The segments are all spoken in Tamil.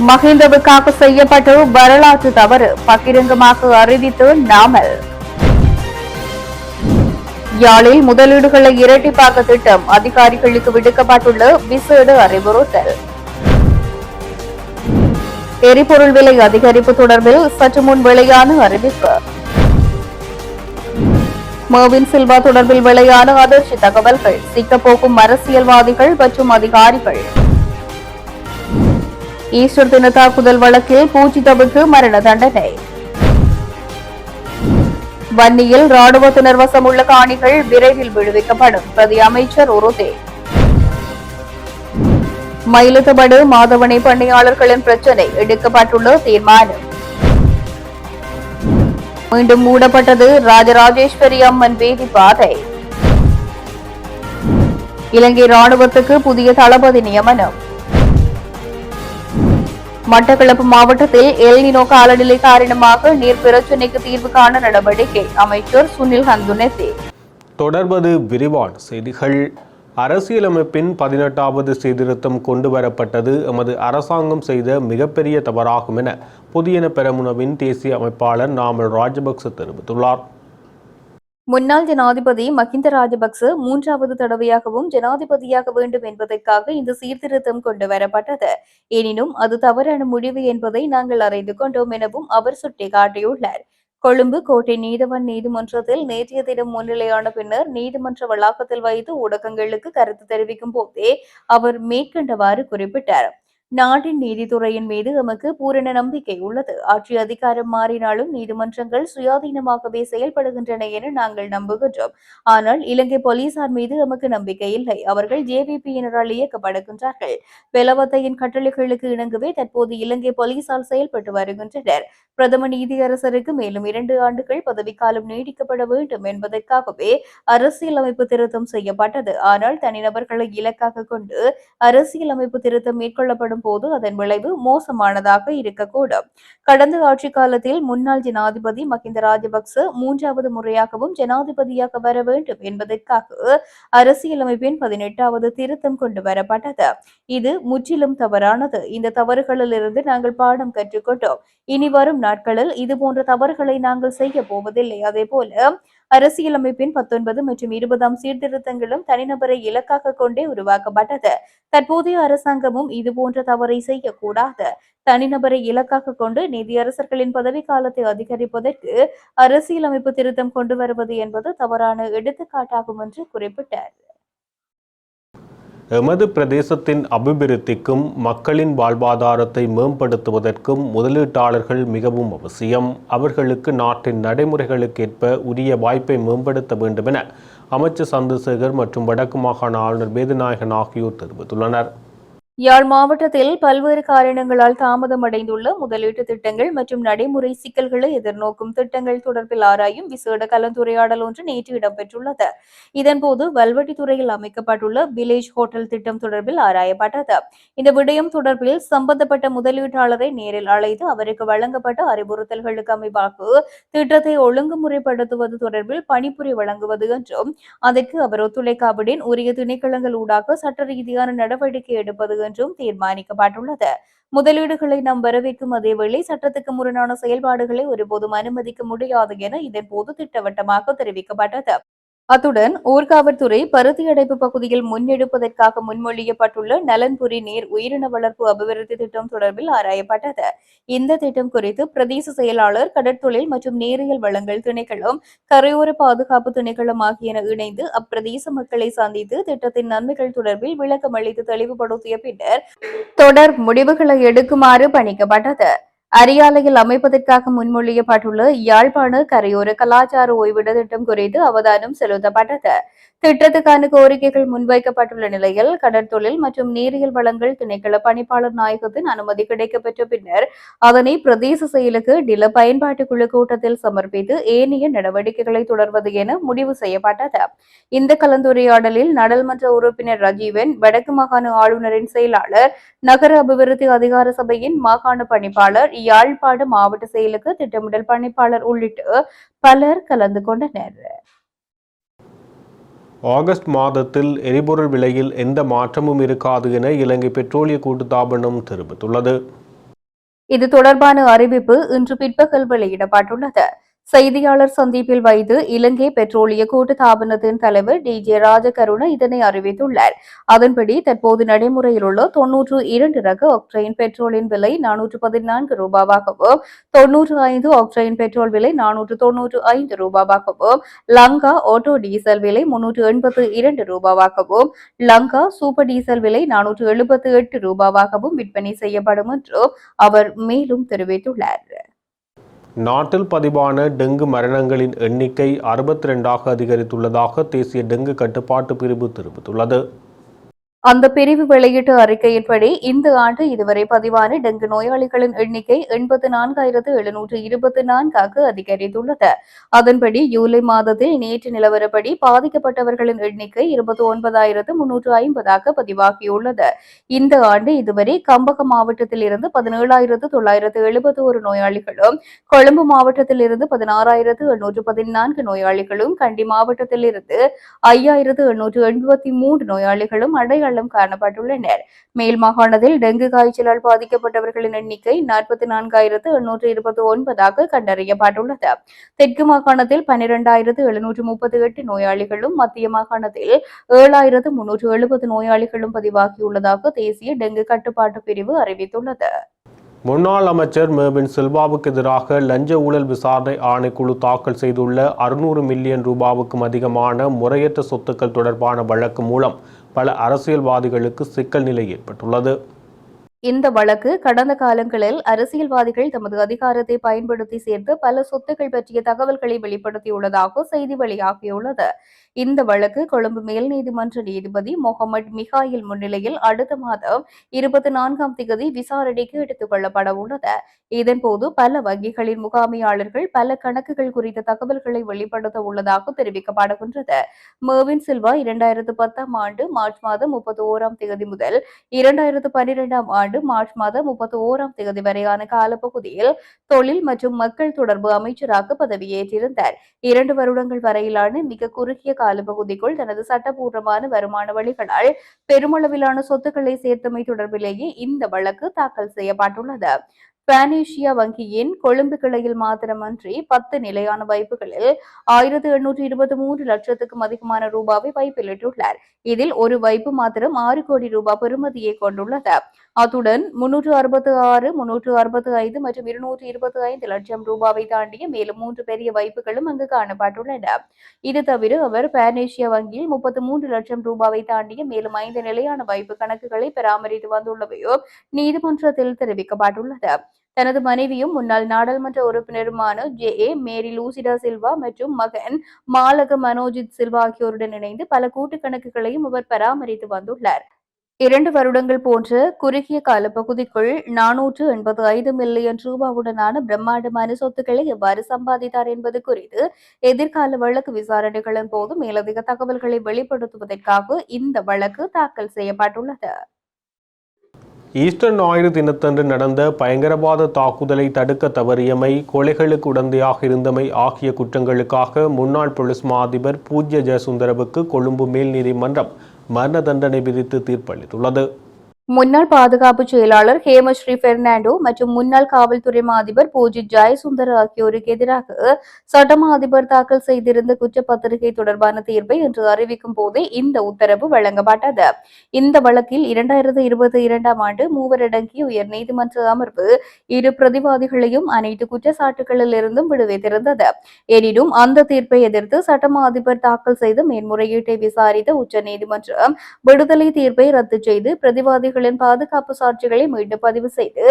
மஹிந்தவுக்காக செய்யப்பட்ட வரலாற்று தவறு பகிரங்கமாக அறிவித்து நாமல். யாழில் முதலீடுகளை இரட்டிப்பாக்க திட்டம் அதிகாரிகளுக்கு விடுக்கப்பட்டுள்ள விசேட அறிவுறுத்தல். எரிபொருள் விலை அதிகரிப்பு தொடர்பில் சற்று முன் வெளியான அறிவிப்பு. மர்வின் சில்வா தொடர்பில் வெளியான அதிர்ச்சி தகவல்கள். சிக்கப்போக்கும் அரசியல்வாதிகள் மற்றும் அதிகாரிகள். ஈஸ்டர் தின தாக்குதல் வழக்கில் பூஜிதவுக்கு மரண தண்டனை. வன்னியில் ராணுவத்தினர் வசமுள்ள காணிகள் விரைவில் விடுவிக்கப்படும் பிரதி அமைச்சர் உறுதி. மயிலத்தமடு மாதவனை பணியாளர்களின் பிரச்சினை எடுக்கப்பட்டுள்ள தீர்மானம். மீண்டும் மூடப்பட்டது ராஜராஜேஸ்வரி அம்மன் வீதி பாதை. இலங்கை ராணுவத்துக்கு புதிய தளபதி நியமனம். மட்டக்களப்பு மாவட்டத்தில் எல்னினோ காலநிலை காரணமாக நீர் பிரச்சினைக்கு தீர்வு காண நடவடிக்கை. அமைச்சர் சுனில் ஹந்துனெத்தி. தொடர்வது விரிவான செய்திகள். அரசியலமைப்பின் 18வது சீர்திருத்தம் கொண்டுவரப்பட்டது எமது அரசாங்கம் செய்த மிகப்பெரிய தவறாகும் என புதியன பெரமுனவின் தேசிய அமைப்பாளர் நாமல் ராஜபக்ச தெரிவித்துள்ளார். முன்னாள் ஜனாதிபதி மஹிந்த ராஜபக்ச 3வது தடவையாகவும் ஜனாதிபதியாக வேண்டும் என்பதற்காக இந்த சீர்திருத்தம் கொண்டு வரப்பட்டது. எனினும் அது தவறான முடிவு என்பதை நாங்கள் அறிந்து கொண்டோம் எனவும் அவர் சுட்டிக்காட்டியுள்ளார். கொழும்பு கோட்டை நீதவான் நீதிமன்றத்தில் நேற்றைய தினம் முன்னிலையான பின்னர் நீதிமன்ற வளாகத்தில் வைத்து ஊடகங்களுக்கு கருத்து தெரிவிக்கும் போதே அவர் மேற்கண்டவாறு குறிப்பிட்டார். நாட்டின் நீதித்துறையின் மீது எமக்கு பூரண நம்பிக்கை உள்ளது. ஆட்சி அதிகாரம் மாறினாலும் நீதிமன்றங்கள் சுயாதீனமாகவே செயல்படுகின்றன என நாங்கள் நம்புகின்றோம். ஆனால் இலங்கை போலீசார் மீது எமக்கு நம்பிக்கை இல்லை. அவர்கள் ஜேவிபியினரால் இயக்கப்படுகின்றார்கள். பெலவத்தையின் கட்டளைகளுக்கு இணங்கவே தற்போது இலங்கை போலீசார் செயல்பட்டு வருகின்றனர். பிரதம நீதியரசருக்கு மேலும் 2 ஆண்டுகள் பதவிக்காலம் நீடிக்கப்பட வேண்டும் என்பதற்காகவே அரசியலமைப்பு திருத்தம் செய்யப்பட்டது. ஆனால் தனிநபர்களை இலக்காக கொண்டு அரசியலமைப்பு திருத்தம் மேற்கொள்ளப்படும் போது அதன் விளைவு மோசமானதாக இருக்கக்கூடும். கடந்த ஆட்சி காலத்தில் முன்னாள் ஜனாதிபதி மஹிந்த ராஜபக்ச 3வது முறையாகவும் ஜனாதிபதியாக வர வேண்டும் என்பதற்காக அரசியலமைப்பின் 18வது திருத்தம் கொண்டு வரப்பட்டது. இது முற்றிலும் தவறானது. இந்த தவறுகளிலிருந்து நாங்கள் பாடம் கற்றுக்கொண்டோம். இனி வரும் நாட்களில் இதுபோன்ற தவறுகளை நாங்கள் செய்ய போவதில்லை. அதேபோல அரசியலமைப்பின் 19 மற்றும் 20ஆம் சீர்திருத்தங்களும் தனிநபரை இலக்காக கொண்டே உருவாக்கப்பட்டது. தற்போதைய அரசாங்கமும் இதுபோன்ற தவறை செய்யக்கூடாது. தனிநபரை இலக்காக கொண்டு நீதியரசர்களின் பதவிக்காலத்தை அதிகரிப்பதற்கு அரசியலமைப்பு திருத்தம் கொண்டு வருவது என்பது தவறான எடுத்துக்காட்டாகும் என்று குறிப்பிட்டார். எமது பிரதேசத்தின் அபிவிருத்திக்கும் மக்களின் வாழ்வாதாரத்தை மேம்படுத்துவதற்கும் முதலீட்டாளர்கள் மிகவும் அவசியம். அவர்களுக்கு நாட்டின் நடைமுறைகளுக்கேற்ப உரிய வாய்ப்பை மேம்படுத்த வேண்டும் என அமைச்சர் சந்திரசேகர் மற்றும் வடக்கு மாகாண ஆளுநர் வேதநாயகன் ஆகியோர் தெரிவித்துள்ளனர். யாழ் மாவட்டத்தில் பல்வேறு காரணங்களால் தாமதமடைந்துள்ள முதலீட்டு திட்டங்கள் மற்றும் நடைமுறை சிக்கல்களை எதிர்நோக்கும் திட்டங்கள் தொடர்பில் ஆராயும் விசேட கலந்துரையாடல் ஒன்று நேற்று இடம்பெற்றுள்ளது. இதன்போது வல்வெட்டித்துறையில் அமைக்கப்பட்டுள்ள வில்லேஜ் ஹோட்டல் திட்டம் தொடர்பில் ஆராயப்பட்டது. இந்த விடயம் தொடர்பில் சம்பந்தப்பட்ட முதலீட்டாளரை நேரில் அழைத்து அவருக்கு வழங்கப்பட்ட அறிவுறுத்தல்களுக்கு அமைவாக திட்டத்தை ஒழுங்குமுறைப்படுத்துவது தொடர்பில் பணிப்புரை வழங்குவது என்றும் அதற்கு அவர் ஒத்துழைக்காவிடின் உரிய திணைக்களங்கள் ஊடாக சட்ட ரீதியான நடவடிக்கை எடுப்பது என்றும் தீர்மானிக்கப்பட்டுள்ளது. முதலீடுகளை நாம் வரவேற்கும் அதேவேளை சட்டத்துக்கு முரணான செயல்பாடுகளை ஒருபோதும் அனுமதிக்க முடியாது என இதன்போது திட்டவட்டமாக தெரிவிக்கப்பட்டது. அத்துடன் ஊர்காவற்துறை பருத்தி அடைப்பு பகுதியில் முன்னெடுப்பதற்காக முன்மொழியப்பட்டுள்ள நலன்புரி நீர் உயிரின வளர்ப்பு அபிவிருத்தி திட்டம் தொடர்பில் ஆராயப்பட்டது. இந்த திட்டம் குறித்து பிரதேச செயலாளர், கடற்தொழில் மற்றும் நேரியல் வளங்கள் திணைக்களம், கரையோர பாதுகாப்பு திணைக்களம் ஆகியன இணைந்து அப்பிரதேச மக்களை சந்தித்து திட்டத்தின் நன்மைகள் தொடர்பில் விளக்கம் அளித்து தெளிவுபடுத்திய பின்னர் தொடர் முடிவுகளை எடுக்குமாறு பணிக்கப்பட்டது. அரியாலையில் அமைப்பதற்காக முன்மொழியப்பட்டுள்ள யாழ்ப்பாண கரையோர கலாச்சார ஓய்விட திட்டம் குறித்து அவதானம் செலுத்தப்பட்டது. திட்டத்துக்கான கோரிக்கைகள் முன்வைக்கப்பட்டுள்ள நிலையில் கடற்தொழில் மற்றும் நீரியல் வளங்கள் திணைக்கள பணிப்பாளர் நாயகத்தின் அனுமதி கிடைக்கப்பெற்ற பின்னர் அதனை பிரதேச செயலுக்கு நில பயன்பாட்டு குழு கூட்டத்தில் சமர்ப்பித்து ஏனைய நடவடிக்கைகளை தொடர்வது என முடிவு செய்யப்பட்டது. இந்த கலந்துரையாடலில் நாடாளுமன்ற உறுப்பினர் ரஜீவன், வடக்கு மாகாண ஆளுநரின் செயலாளர், நகர அபிவிருத்தி அதிகார சபையின் மாகாண பணிப்பாளர், யாழ்ப்பாண மாவட்ட செயலுக்கு திட்டமிடல் பணிப்பாளர் உள்ளிட்ட பலர் கலந்து கொண்டனர். ஆகஸ்ட் மாதத்தில் எரிபொருள் விலையில் எந்த மாற்றமும் இருக்காது என இலங்கை பெட்ரோலிய கூட்டுத்தாபனம் தெரிவித்துள்ளது. இது தொடர்பான அறிவிப்பு இன்று பிற்பகல் வெளியிடப்பட்டுள்ளது. செய்தியாளர் சந்திப்பில் வைத்து இலங்கை பெட்ரோலிய கூட்டுத்தாபனத்தின் தலைவர் டி.ஜே. ராஜகருண இதனை அறிவித்துள்ளார். அதன்படி தற்போது நடைமுறையில் உள்ள 92 ரக ஆக்டைன் பெட்ரோலின் விலை 414 ரூபாவாகவும், 95 ஆக்டைன் பெட்ரோல் விலை 495 ரூபாவாகவும், லங்கா ஆட்டோ டீசல் விலை 382 ரூபாவாகவும், லங்கா சூப்பர் டீசல் விலை 478 ரூபாவாகவும் விற்பனை செய்யப்படும் என்று அவர் மேலும் தெரிவித்துள்ளார். நாட்டில் பதிவான டெங்கு மரணங்களின் எண்ணிக்கை 62ஆக அதிகரித்துள்ளதாக தேசிய டெங்கு கட்டுப்பாட்டு பிரிவு தெரிவித்துள்ளது. அந்த பிரிவு வெளியிட்ட அறிக்கையின்படி இந்த ஆண்டு இதுவரை பதிவான டெங்கு நோயாளிகளின் எண்ணிக்கை 84,724ஆக அதிகரித்துள்ளது. அதன்படி ஜூலை மாதத்தில் நேற்று நிலவரப்படி பாதிக்கப்பட்டவர்களின் எண்ணிக்கை 29,350ஆக பதிவாகியுள்ளது. இந்த ஆண்டு இதுவரை கம்பகம் மாவட்டத்தில் இருந்து 17,971 நோயாளிகளும், கொழும்பு மாவட்டத்தில் இருந்து 16,814 நோயாளிகளும், கண்டி மாவட்டத்தில் இருந்து 5,883 நோயாளிகளும் அடையாளம் காணப்பட்டுள்ளனர். மேல் மாகாணத்தில் டெங்கு காய்ச்சலால் பாதிக்கப்பட்டவர்களின் எண்ணிக்கை 44,829ஆக கண்டறியப்பட்டுள்ளது. தெற்கு மாகாணத்தில் 12,738 நோயாளிகளும், மத்திய மாகாணத்தில் 7,370 நோயாளிகளும் பதிவாகியுள்ளதாக தேசிய டெங்கு கட்டுப்பாட்டு பிரிவு அறிவித்துள்ளது. முன்னாள் அமைச்சர் மேர்வின் சில்வாவுக்கு எதிராக லஞ்ச ஊழல் விசாரணை ஆணைக்குழு தாக்கல் செய்துள்ள 600 மில்லியன் ரூபாவுக்கும் அதிகமான முறையற்ற சொத்துக்கள் தொடர்பான வழக்கு மூலம் பல அரசியல்வாதிகளுக்கு சிக்கல் நிலை ஏற்பட்டுள்ளது. இந்த வழக்கு கடந்த காலங்களில் அரசியல்வாதிகள் தமது அதிகாரத்தை பயன்படுத்தி சேர்த்து பல சொத்துக்கள் பற்றிய தகவல்களை வெளிப்படுத்தியுள்ளதாக செய்தி வெளியாகியுள்ளது. இந்த வழக்கு கொழும்பு மேல் நீதிமன்ற நீதிபதி முகமது மிகாயில் முன்னிலையில் அடுத்த மாதம் 24ஆம் தேதி விசாரணைக்கு எடுத்துக் கொள்ளப்பட உள்ளது. இதன்போது பல வங்கிகளின் முகாமையாளர்கள் பல கணக்குகள் குறித்த தகவல்களை வெளிப்படுத்த உள்ளதாக தெரிவிக்கப்படுகின்றது. மேர்வின் சில்வா 2010ஆம் ஆண்டு மார்ச் மாதம் 31ஆம் தேதி முதல் 2012ஆம் ஆண்டு மார்ச் மாதம் 31ஆம் தேதி வரையான காலப்பகுதியில் தொழில் மற்றும் மக்கள் தொடர்பு அமைச்சராக பதவியேற்றிருந்தார். 2 வருடங்கள் வரையிலான மிக குறுகிய காலப்பகுதிக்குள் தனது சட்டபூர்வமான வருமான வழிகளால் பெருமளவிலான சொத்துக்களை சேர்த்தமை தொடர்பிலேயே இந்த வழக்கு தாக்கல் செய்யப்பட்டுள்ளது. பானேசியா வங்கியின் கொழும்பு கிளையில் மாத்திரமன்றி 10 நிலையான வைப்புகளில் 1,823 லட்சத்துக்கும் அதிகமான ரூபாவை வைப்பிலிட்டுள்ளார். இதில் ஒரு வைப்பு மாத்திரம் 6 கோடி ரூபாய் பெறுமதியை கொண்டுள்ளது. அத்துடன் 366, 365 மற்றும் 225 லட்சம் ரூபாவை தாண்டிய மேலும் 3 பெரிய வைப்புகளும் அங்கு காணப்பட்டுள்ளன. இது தவிர அவர் பானேசியா வங்கியில் 33 லட்சம் ரூபாவை தாண்டிய மேலும் 5 நிலையான வைப்பு கணக்குகளை பராமரித்து வந்துள்ளவையும் நீதிமன்றத்தில் தெரிவிக்கப்பட்டுள்ளது. தனது மனைவியும் முன்னாள் நாடாளுமன்ற உறுப்பினருமான ஜே மேரி லூசிடா சில்வா மற்றும் மகன் மாலக மனோஜித் சில்வா ஆகியோருடன் இணைந்து பல கூட்டு கணக்குகளையும் அவர் பராமரித்து வந்துள்ளார். 2 வருடங்கள் போன்ற குறுகிய காலப்பகுதிக்குள் 485 மில்லியன் ரூபாவுடனான பிரம்மாண்டமான சொத்துக்களை எவ்வாறு சம்பாதித்தார் என்பது குறித்து எதிர்கால வழக்கு விசாரணைகளின் போது மேலதிக தகவல்களை வெளிப்படுத்துவதற்காக இந்த வழக்கு தாக்கல் செய்யப்பட்டுள்ளது. ஈஸ்டர் ஞாயிறு தினத்தன்று நடந்த பயங்கரவாத தாக்குதலை தடுக்க தவறியமை, கொலைகளுக்கு உடந்தையாக இருந்தமை ஆகிய குற்றங்களுக்காக முன்னாள் போலீஸ் மா அதிபர் பூஜ்ய ஜெயசுந்தரவுக்கு கொழும்பு மேல் நீதிமன்றம் மரண தண்டனை விதித்து தீர்ப்பளித்துள்ளது. முன்னாள் பாதுகாப்பு செயலாளர் ஹேமஸ்ரீ பெர்னாண்டோ மற்றும் முன்னாள் காவல்துறை மா அதிபர் பூஜித் ஜெயசுந்தர் ஆகியோருக்கு எதிராக சட்டமா அதிபர் தாக்கல் செய்திருந்த குற்றப்பத்திரிகை தொடர்பான தீர்ப்பை இன்று அறிவிக்கும் போதே இந்த உத்தரவு வழங்கப்பட்டது. இந்த வழக்கில் 2022ஆம் ஆண்டு 3 அடங்கிய உயர்நீதிமன்ற அமர்வு இரு பிரதிவாதிகளையும் அனைத்து குற்றச்சாட்டுகளில் இருந்தும் விடுவித்திருந்தது. எனினும் அந்த தீர்ப்பை எதிர்த்து சட்டமா அதிபர் தாக்கல் செய்த மேன்முறையீட்டை விசாரித்த உச்சநீதிமன்றம் விடுதலை தீர்ப்பை ரத்து செய்து பிரதிவாதி பாதுகாப்பு சாட்சிகளை மீண்டும் பதிவு செய்து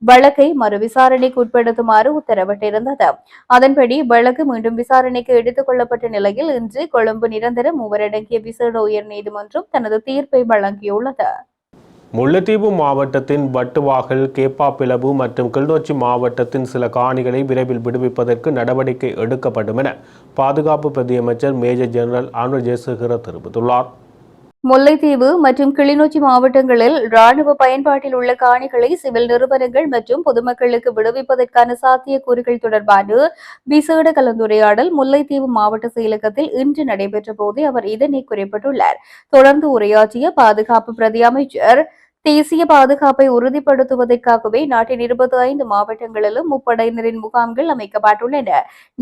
வழக்கை மறு விசாரணைக்கு உட்படுத்துமாறு உத்தரவிட்டிருந்தது. அதன்படி வழக்கு மீண்டும் விசாரணைக்கு எடுத்துக் கொள்ளப்பட்ட நிலையில் இன்று கொழும்பு நிரந்தர 3 அடங்கிய விசேட உயர் நீதிமன்றம் தனது தீர்ப்பை வழங்கியுள்ளது. முல்லைத்தீவு மாவட்டத்தின் வட்டுவாகல், கேப்பாப்பிலவு மற்றும் கிளிநொச்சி மாவட்டத்தின் சில காணிகளை விரைவில் விடுவிப்பதற்கு நடவடிக்கை எடுக்கப்படும் என பாதுகாப்பு பிரதியமைச்சர் மேஜர் ஜெனரல் ஆனல்ட் ஜெயசேகர தெரிவித்துள்ளார். முல்லைத்தீவு மற்றும் கிளிநொச்சி மாவட்டங்களில் ராணுவ பயன்பாட்டில் உள்ள காணிகளை சிவில் நிறுவனங்கள் மற்றும் பொதுமக்களுக்கு விடுவிப்பதற்கான சாத்தியக்கூறுகள் தொடர்பான விசேட கலந்துரையாடல் முல்லைத்தீவு மாவட்ட செயலகத்தில் இன்று நடைபெற்ற போதே அவர் இதனை குறிப்பிட்டுள்ளார். தொடர்ந்து உரையாற்றிய பாதுகாப்பு பிரதி அமைச்சர் தேசிய பாதுகாப்பை உறுதிப்படுத்துவதற்காகவே நாட்டின் 25 மாவட்டங்களிலும் முப்படையினரின் முகாம்கள் அமைக்கப்பட்டுள்ளன.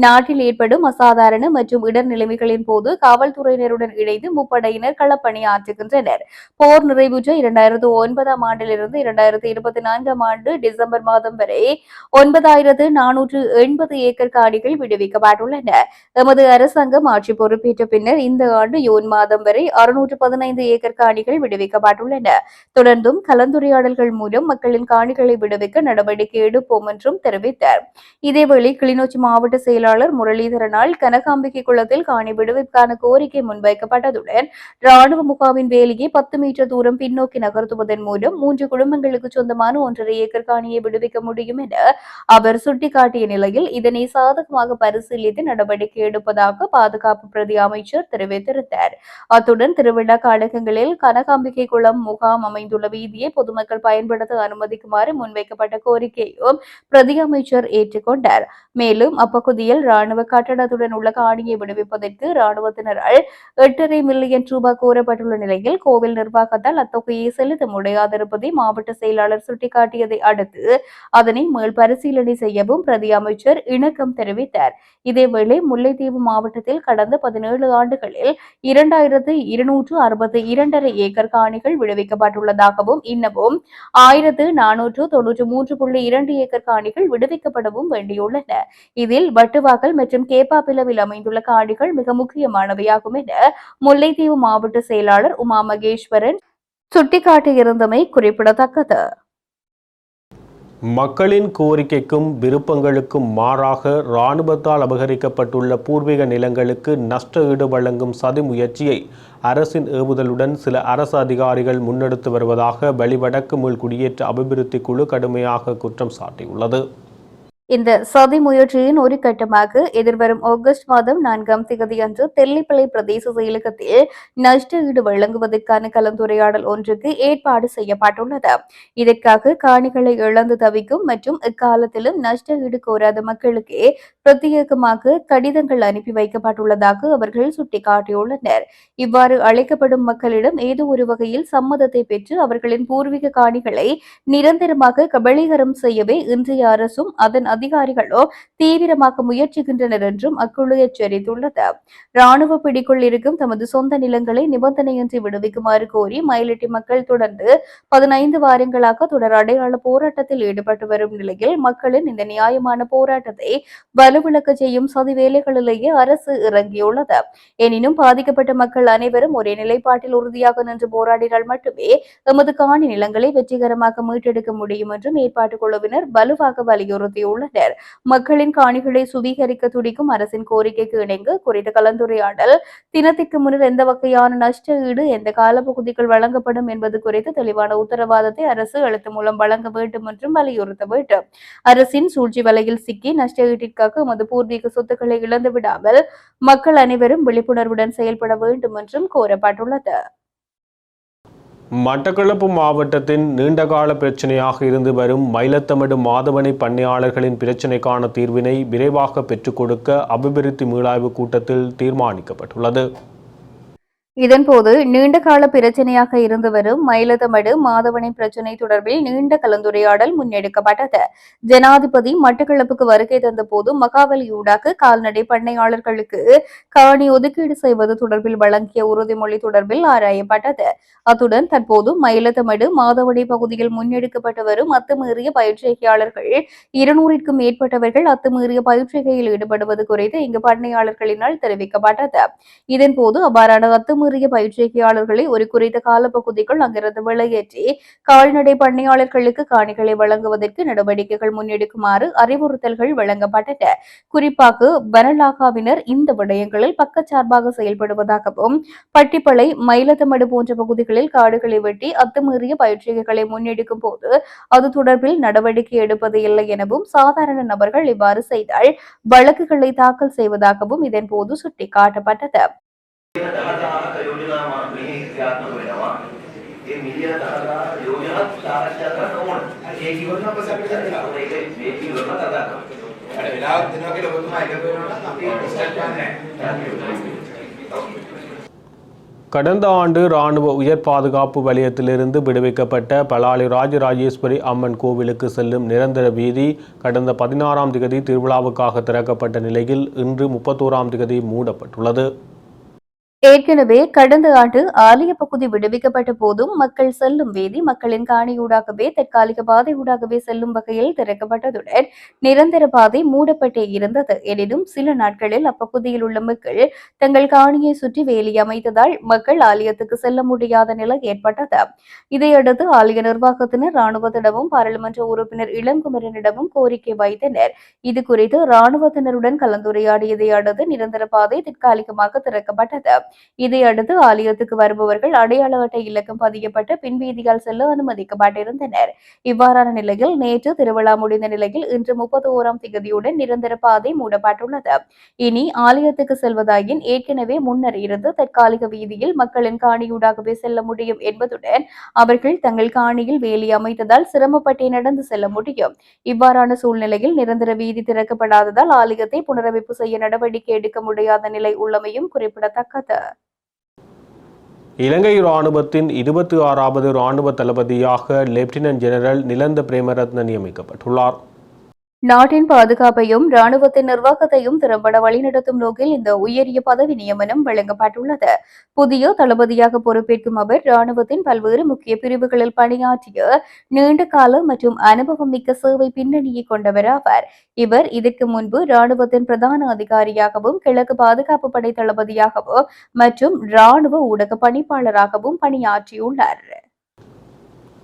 நாட்டில் ஏற்படும் அசாதாரண மற்றும் இடர் நிலைமைகளின் போது காவல்துறையினருடன் இணைந்து முப்படையினர் களப்பணியாற்றுகின்றனர். போர் நிறைவுற்ற 2009ஆம் ஆண்டிலிருந்து 2024ஆம் ஆண்டு டிசம்பர் மாதம் வரை 9480 ஏக்கர் காணிகள் விடுவிக்கப்பட்டுள்ளன. எமது அரசாங்கம் ஆட்சி பொறுப்பேற்ற பின்னர் இந்த ஆண்டு ஜூன் மாதம் வரை 615 ஏக்கர் காணிகள் விடுவிக்கப்பட்டுள்ளன. தொடர்ந்தும் கலந்துரையாடல்கள் மூலம் மக்களின் காணிகளை விடுவிக்க நடவடிக்கை எடுப்போம் என்றும் தெரிவித்தார். இதேவேளை கிளிநொச்சி மாவட்ட செயலாளர் முரளிதரனால் கனகாம்பிகை குளத்தில் காணி விடுவிப்புக்கான கோரிக்கை முன்வைக்கப்பட்டதுடன் ராணுவ முகாமின் வேலையை 10 மீட்டர் தூரம் பின்னோக்கி நகர்த்துவதன் மூலம் 3 குடும்பங்களுக்கு சொந்தமான 1.5 ஏக்கர் காணியை விடுவிக்க முடியும் என அவர் சுட்டிக்காட்டிய நிலையில் இதனை சாதகமாக பரிசீலித்து நடவடிக்கை எடுப்பதாக பாதுகாப்பு பிரதி அமைச்சர் தெரிவித்திருந்தார். அத்துடன் திருவிழா காலகங்களில் கனகாம்பிகை குளம் முகாம் அமைந்துள்ள வீதியை பொதுமக்கள் பயன்படுத்த அனுமதிக்குமாறு முன்வைக்கப்பட்ட கோரிக்கையையும் பிரதி அமைச்சர் ஏற்றுக்கொண்டார். மேலும் அப்பகுதியில் ராணுவ கட்டடத்துடன் உள்ள காணியை விடுவிப்பதற்கு ராணுவத்தினரால் 8.5 மில்லியன் ரூபாய் கோரப்பட்டுள்ள நிலையில் கோவில் நிர்வாகத்தால் அத்தொகையை செலுத்த முடியாதிருப்பதை மாவட்ட செயலாளர் சுட்டிக்காட்டியதை அடுத்து அதனை மேல் பரிசீலனை செய்யவும் பிரதி அமைச்சர் இணக்கம் தெரிவித்தார். இதேவேளை முல்லைத்தீவு மாவட்டத்தில் கடந்த 17 ஆண்டுகளில் 2262 ஏக்கர் காணிகள் விடுவிக்கப்பட்டுள்ளதாகவும் இன்னமும் 1493.2 ஏக்கர் காணிகள் விடுவிக்கப்படவும் வேண்டியுள்ளன. இதில் வட்டுவாக்கல் மற்றும் கேப்பாபிலவில் அமைந்துள்ள காணிகள் மிக முக்கியமானவையாகும் என முல்லைத்தீவு மாவட்ட செயலாளர் உமா மகேஸ்வரன் சுட்டிக்காட்டியிருந்தமை குறிப்பிடத்தக்கது. மக்களின் கோரிக்கைக்கும் விருப்பங்களுக்கும் மாறாக இராணுவத்தால் அபகரிக்கப்பட்டுள்ள பூர்வீக நிலங்களுக்கு நஷ்ட ஈடு வழங்கும் சதி முயற்சியை அரசின் ஏவுதலுடன் சில அரசு அதிகாரிகள் முன்னெடுத்து வருவதாக வெளிவடக்கு மீள் குடியேற்ற அபிவிருத்தி குழு கடுமையாக குற்றம் சாட்டியுள்ளது. இந்த சதி முயற்சியின் ஒரு கட்டமாக எதிர்வரும் ஆகஸ்ட் மாதம் 4ஆம் தேதி அன்று தெல்லிப்பளை பிரதேச செயலகத்தில் நஷ்ட ஈடு வழங்குவதற்கான கலந்துரையாடல் ஒன்றுக்கு ஏற்பாடு செய்யப்பட்டுள்ளது. இதற்காக காணிகளை இழந்து தவிக்கும் மற்றும் இக்காலத்திலும் நஷ்ட ஈடு கோராத மக்களுக்கு பிரத்யேகமாக கடிதங்கள் அனுப்பி வைக்கப்பட்டுள்ளதாக அவர்கள் சுட்டிக்காட்டியுள்ளனர். இவ்வாறு அழைக்கப்படும் மக்களிடம் ஏதோ ஒரு வகையில் சம்மதத்தை பெற்று அவர்களின் பூர்வீக காணிகளை நிரந்தரமாக கபளீகரம் செய்யவே இன்றைய அரசும் அதன் அதிகாரிகளோ தீவிரமாக முயற்சிக்கின்றனர் என்றும் அக்குழு எச்சரித்துள்ளது. ராணுவ பிடிக்குள் இருக்கும் தமது சொந்த நிலங்களை நிபந்தனையின்றி விடுவிக்குமாறு கோரி மயிலட்டி மக்கள் தொடர்ந்து 15 வாரங்களாக தொடர் அடையாள போராட்டத்தில் ஈடுபட்டு வரும் நிலையில் மக்களின் இந்த நியாயமான போராட்டத்தை வலுவிழக்க செய்யும் சதி வேலைகளிலேயே அரசு இறங்கியுள்ளது. எனினும் பாதிக்கப்பட்ட மக்கள் அனைவரும் ஒரே நிலைப்பாட்டில் உறுதியாக நின்று போராடினால் மட்டுமே எமது காணி நிலங்களை வெற்றிகரமாக மீட்டெடுக்க முடியும் என்றும் ஏற்பாட்டுக் குழுவினர் வலுவாக வலியுறுத்தியுள்ளனர். மக்களின் காணிகளை சுவீகரிக்க துடிக்கும் அரசின் கோரிக்கைக்கு இணங்க குறித்த கலந்துரையாடல் தினத்திற்கு முன்னர் எந்த வகையான நஷ்ட ஈடு எந்த காலப்பகுதிகள் வழங்கப்படும் என்பது குறித்து தெளிவான உத்தரவாதத்தை அரசு எழுத்து மூலம் வழங்க வேண்டும் என்றும் வலியுறுத்த வேண்டும். அரசின் சூழ்ச்சி வலையில் சிக்கி நஷ்ட ஈட்டிற்காக எமது பூர்வீக சொத்துக்களை இழந்து விடாமல் மக்கள் அனைவரும் விழிப்புணர்வுடன் செயல்பட வேண்டும் என்றும் கோரப்பட்டுள்ளது. மட்டக்களப்பு மாவட்டத்தின் நீண்டகால பிரச்சினையாக இருந்து வரும் மயிலத்தமடு மாதவனை பண்ணையாளர்களின் பிரச்சினைக்கான தீர்வினை விரைவாக பெற்றுக் கொடுக்க அபிவிருத்தி மீளாய்வு கூட்டத்தில் தீர்மானிக்கப்பட்டுள்ளது. இதன்போது நீண்டகால பிரச்சனையாக இருந்து வரும் மயிலத்தமடு மாதவனை பிரச்சினை தொடர்பில் நீண்ட கலந்துரையாடல் முன்னெடுக்கப்பட்டது. ஜனாதிபதி மட்டக்களப்புக்கு வருகை தந்த போது மகாவலியூடாக கால்நடை பண்ணையாளர்களுக்கு காணி ஒதுக்கீடு செய்வது தொடர்பில் வழங்கிய உறுதிமொழி தொடர்பில் ஆராயப்பட்டது. அத்துடன் தற்போது மயிலத்தமடு மாதவனை பகுதியில் முன்னெடுக்கப்பட்டு வரும் அத்துமீறிய பயிற்சியாளர்கள் 200க்கும் மேற்பட்டவர்கள் அத்துமீறிய பயிற்சிகையில் ஈடுபடுவது குறித்து இங்கு பண்ணையாளர்களினால் தெரிவிக்கப்பட்டது. இதன்போது அவ்வாறான அத்துமீறிய பயிற்சியாளர்களை ஒரு குறித்த காலப்பகுதிக்குள் அங்கிருந்து வெளியேற்றி கால்நடை பண்ணையாளர்களுக்கு காணிகளை வழங்குவதற்கு நடவடிக்கைகள் முன்னெடுக்குமாறு அறிவுறுத்தல்கள் வழங்கப்பட்டன. குறிப்பாக வனலாகாவினர் இந்த விடயங்களில் பக்கச்சார்பாக செயல்படுவதாகவும் பட்டிப்பளை மயிலத்தமடு போன்ற பகுதிகளில் காடுகளை வெட்டி அத்துமீறிய பயிற்சிகளை முன்னெடுக்கும் போது அது தொடர்பில் நடவடிக்கை எடுப்பது இல்லை எனவும் சாதாரண நபர்கள் இவ்வாறு செய்தால் வழக்குகளை தாக்கல் செய்வதாகவும் இதன்போது சுட்டிக்காட்டப்பட்டது. கடந்த ஆண்டு இராணுவ உயர் பாதுகாப்பு வலயத்திலிருந்து விடுவிக்கப்பட்ட பலாலி ராஜராஜேஸ்வரி அம்மன் கோவிலுக்கு செல்லும் நிரந்தர வீதி கடந்த 16ஆம் திகதி திருவிழாவுக்காக திறக்கப்பட்ட நிலையில் இன்று 31ஆம் திகதி மூடப்பட்டுள்ளது. ஏற்கனவே கடந்த ஆண்டு ஆலய பகுதி விடுவிக்கப்பட்ட போதும் மக்கள் செல்லும் வீதி மக்களின் காணியூடாகவே தற்காலிக பாதையூடாகவே செல்லும் வகையில் திறக்கப்பட்டதுடன் நிரந்தர பாதை மூடப்பட்டே இருந்தது. எனினும் சில நாட்களில் அப்பகுதியில் உள்ள மக்கள் தங்கள் காணியை சுற்றி வேலி அமைத்ததால் மக்கள் ஆலயத்துக்கு செல்ல முடியாத நிலை ஏற்பட்டது. இதையடுத்து ஆலய நிர்வாகத்தினர் ராணுவத்திடமும் பாராளுமன்ற உறுப்பினர் இளங்குமரனிடமும் கோரிக்கை வைத்தனர். இது குறித்து ராணுவத்தினருடன் கலந்துரையாடியதை அடுத்து நிரந்தர பாதை தற்காலிகமாக திறக்கப்பட்டது. இதையடுத்து ஆலயத்துக்கு வருபவர்கள் அடையாள அட்டை இலக்கம் பதியப்பட்ட பின்வீதியால் செல்ல அனுமதிக்கப்பட்டிருந்தனர். இவ்வாறான நிலையில் நேற்று திருவிழா முடிந்த நிலையில் இன்று 31ஆம் திகதியுடன் நிரந்தர பாதை மூடப்பட்டுள்ளது. இனி ஆலயத்துக்கு செல்வதாயின் ஏற்கனவே முன்னர் இருந்து தற்காலிக வீதியில் மக்களின் காணியூடாகவே செல்ல முடியும் என்பதுடன் அவர்கள் தங்கள் காணியில் வேலி அமைத்ததால் சிரமப்பட்டே நடந்து செல்ல முடியும். இவ்வாறான சூழ்நிலையில் நிரந்தர வீதி திறக்கப்படாததால் ஆலயத்தை புனரமைப்பு செய்ய நடவடிக்கை எடுக்க முடியாத நிலை உள்ளமையும் குறிப்பிடத்தக்கது. இலங்கை இராணுவத்தின் 26வது இராணுவ தளபதியாக லெப்டினன்ட் ஜெனரல் நிலந்த பிரேமரத்ன நியமிக்கப்பட்டுள்ளார். நாட்டின் பாதுகாப்பையும் ராணுவத்தின் நிர்வாகத்தையும் திறம்பட வழிநடத்தும் நோக்கில் இந்த உயரிய பதவி நியமனம் வழங்கப்பட்டுள்ளது. புதிய தளபதியாக பொறுப்பேற்கும் அவர் ராணுவத்தின் பல்வேறு முக்கிய பிரிவுகளில் பணியாற்றிய நீண்ட கால மற்றும் அனுபவம் மிக்க சேவை பின்னணியை கொண்டவர் ஆவார். இவர் இதற்கு முன்பு ராணுவத்தின் பிரதான அதிகாரியாகவும் கிழக்கு பாதுகாப்பு படை தளபதியாகவும் மற்றும் ராணுவ ஊடக பணிப்பாளராகவும் பணியாற்றியுள்ளார்.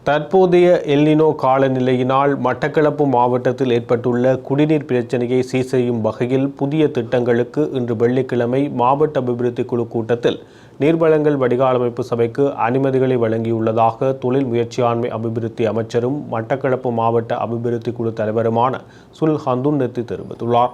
தற்போதைய எல்னினோ காலநிலையினால் மட்டக்களப்பு மாவட்டத்தில் ஏற்பட்டுள்ள குடிநீர் பிரச்சினையை சீர் செய்யும் வகையில் புதிய திட்டங்களுக்கு இன்று வெள்ளிக்கிழமை மாவட்ட அபிவிருத்தி குழு கூட்டத்தில் நீர்வளங்கள் வடிகாலமைப்பு சபைக்கு அனுமதிகளை வழங்கியுள்ளதாக தொழில் முயற்சியாண்மை அபிவிருத்தி அமைச்சரும் மட்டக்களப்பு மாவட்ட அபிவிருத்தி குழு தலைவருமான சுல் ஹந்துன்னெத்தி தெரிவித்துள்ளார்.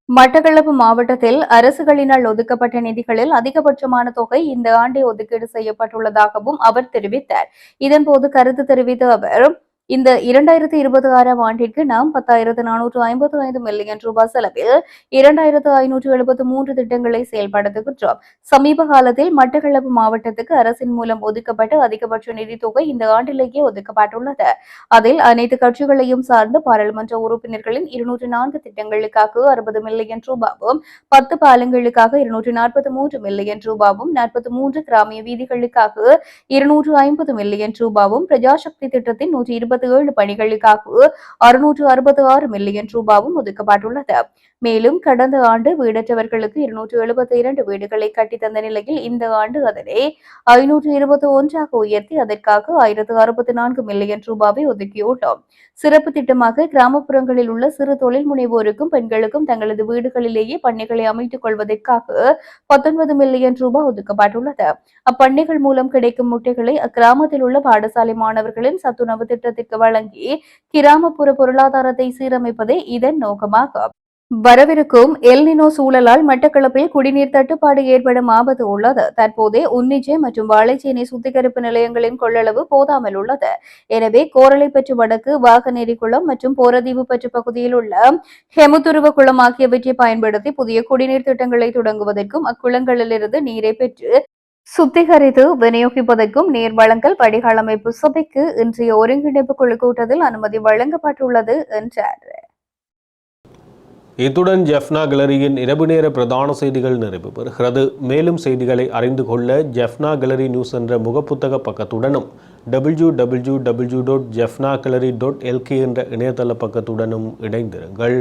மட்டக்களப்பு மாவட்டத்தில் அரசுகளினால் ஒதுக்கப்பட்ட நிதிகளில் அதிகபட்சமான தொகை இந்த ஆண்டே ஒதுக்கீடு செய்யப்பட்டுள்ளதாகவும் அவர் தெரிவித்தார். இதன்போது கருத்து தெரிவித்த அவர் இந்த 2026ஆம் ஆண்டிற்கு நாம் 10,455 மில்லியன் ரூபாய் செலவில் 2,573 திட்டங்களை செயல்படுத்துகின்றோம். சமீப காலத்தில் மட்டக்களப்பு மாவட்டத்துக்கு அரசின் மூலம் ஒதுக்கப்பட்ட அதிகபட்ச நிதி தொகை இந்த ஆண்டிலேயே ஒதுக்கப்பட்டுள்ளது. அதில் அனைத்து கட்சிகளையும் சார்ந்த பாராளுமன்ற உறுப்பினர்களின் 204 திட்டங்களுக்காக 60 மில்லியன் ரூபாவும் 10 பாலங்களுக்காக 243 மில்லியன் ரூபாவும் 43 கிராமிய வீதிகளுக்காக 250 மில்லியன் ரூபாவும் பிரஜாசக்தி திட்டத்தின் 127 பணிகளுக்காக 666 மில்லியன் ரூபாவும் ஒதுக்கப்பட்டுள்ளது. மேலும் கடந்த ஆண்டு வீடற்றவர்களுக்கு 272 வீடுகளை கட்டித்தந்த நிலையில் இந்த ஆண்டு அதனை 521ஆக உயர்த்தி அதற்காக 1064 மில்லியன் ரூபாவை ஒதுக்கியுள்ளோம். சிறப்பு திட்டமாக கிராமப்புறங்களில் உள்ள சிறு தொழில் முனைவோருக்கும் பெண்களுக்கும் தங்களது வீடுகளிலேயே பண்ணைகளை அமைத்துக் கொள்வதற்காக 19 மில்லியன் ரூபாய் ஒதுக்கப்பட்டுள்ளது. அப்பண்ணைகள் மூலம் கிடைக்கும் முட்டைகளை அக்கிராமத்தில் உள்ள பாடசாலை மாணவர்களின் சத்துணவு திட்டத்திற்கு வழங்கி கிராமப்புற பொருளாதாரத்தை சீரமைப்பதே இதன் நோக்கமாகும். வரவிருக்கும் எல்னினோ சூழலால் மட்டக்களப்பில் குடிநீர் தட்டுப்பாடு ஏற்படும் ஆபத்து உள்ளது. தற்போதே உன்னிச்சை மற்றும் வாழைச்சேனை சுத்திகரிப்பு நிலையங்களின் கொள்ளளவு போதாமல் உள்ளது. எனவே கோரளைப்பற்று வடக்கு, வாகநேரிக்குளம் மற்றும் போரதீவு பற்று பகுதியில் உள்ள ஹெமுதுருவ குளம் ஆகியவற்றை பயன்படுத்தி புதிய குடிநீர் திட்டங்களை தொடங்குவதற்கும் அக்குளங்களிலிருந்து நீரை பெற்று சுத்திகரித்து விநியோகிப்பதற்கும் நீர் வழங்கல் வடிகாலமைப்பு சபைக்கு இன்றைய ஒருங்கிணைப்பு குழு கூட்டத்தில் அனுமதி வழங்கப்பட்டுள்ளது என்றார். இத்துடன் ஜெஃப்னா கேலரியின் இரவு நேர பிரதான செய்திகள் நிறைவு பெறுகிறது. மேலும் செய்திகளை அறிந்து கொள்ள ஜெஃப்னா கேலரி நியூஸ் என்ற முகப்புத்தக பக்கத்துடனும் www.jeffnagallery.lk என்ற இணையதள பக்கத்துடனும் இணைந்திருங்கள்.